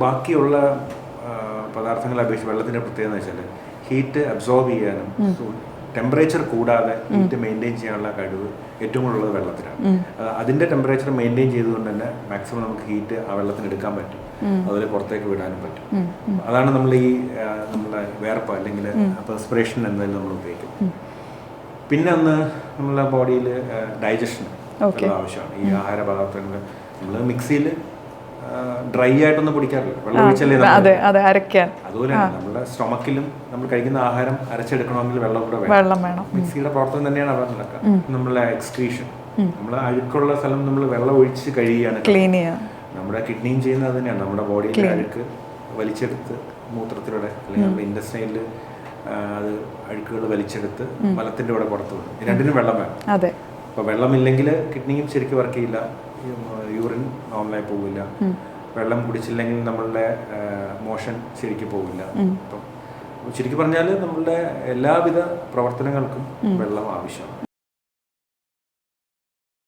ബാക്കിയുള്ള പദാർത്ഥങ്ങളെ അപേക്ഷിച്ച് വെള്ളത്തിൻ്റെ പ്രത്യേകത എന്ന് വെച്ചാൽ ഹീറ്റ് അബ്സോർബ് ചെയ്യാനും ടെമ്പറേച്ചർ കൂടാതെ ഹീറ്റ് മെയിൻറ്റെയിൻ ചെയ്യാനുള്ള കഴിവ് ഏറ്റവും കൂടുതലുള്ളത് വെള്ളത്തിലാണ്. അതിൻ്റെ ടെമ്പറേച്ചർ മെയിൻറ്റെയിൻ ചെയ്തുകൊണ്ട് തന്നെ മാക്സിമം നമുക്ക് ഹീറ്റ് ആ വെള്ളത്തിന് എടുക്കാൻ പറ്റും, അതുപോലെ പുറത്തേക്ക് വിടാനും പറ്റും. അതാണ് നമ്മൾ ഈ നമ്മളെ വേർപ്പ് അല്ലെങ്കിൽ പെർസ്പിറേഷൻ എന്നതിൽ നമ്മൾ ഉപയോഗിക്കും. പിന്നെ ഒന്ന് നമ്മളെ ബോഡിയിൽ ഡൈജഷൻ ആവശ്യമാണ്. ഈ ആഹാര പദാർത്ഥങ്ങൾ നമ്മൾ മിക്സിയിൽ ഡ്രൈ ആയിട്ടൊന്നും പൊടിക്കാറില്ല, വെള്ളം ഒഴിച്ചല്ലേ അരയ്ക്കാൻ. അതുപോലെ നമ്മുടെ സ്റ്റൊമക്കിലും നമ്മൾ കഴിക്കുന്ന ആഹാരം അരച്ചെടുക്കണമെങ്കിൽ വെള്ളം കൂടെ വേണം. മിക്സിയുടെ പ്രവർത്തനം തന്നെയാണ് അവിടെ നടക്കുക. നമ്മളെ എക്സ്ക്രീഷൻ, നമ്മൾ അഴുക്കുള്ള സ്ഥലം നമ്മൾ വെള്ളം ഒഴിച്ച് കഴിയുകയാണ്, ക്ലീൻ ചെയ്യാൻ. നമ്മുടെ കിഡ്നിയും ചെയ്യുന്നത് തന്നെയാണ്. നമ്മുടെ ബോഡിയിലെ അഴുക്ക് വലിച്ചെടുത്ത് മൂത്രത്തിലൂടെ അല്ലെങ്കിൽ നമ്മുടെ ഇൻഡസ്ട്രിയിൽ അത് അഴുക്കുകൾ വലിച്ചെടുത്ത് മലത്തിൻ്റെ കൂടെ പുറത്തു വിടും. രണ്ടിനും വെള്ളം വേണം. അപ്പോൾ വെള്ളമില്ലെങ്കിൽ കിഡ്നിയും ശരിക്കും വർക്ക് ചെയ്യില്ല, യൂറിൻ നോർമലായി പോകില്ല. വെള്ളം കുടിച്ചില്ലെങ്കിൽ നമ്മളുടെ മോഷൻ ശരിക്കും പോകില്ല. അപ്പം ശരിക്കും പറഞ്ഞാൽ നമ്മളുടെ എല്ലാവിധ പ്രവർത്തനങ്ങൾക്കും വെള്ളം ആവശ്യമാണ്.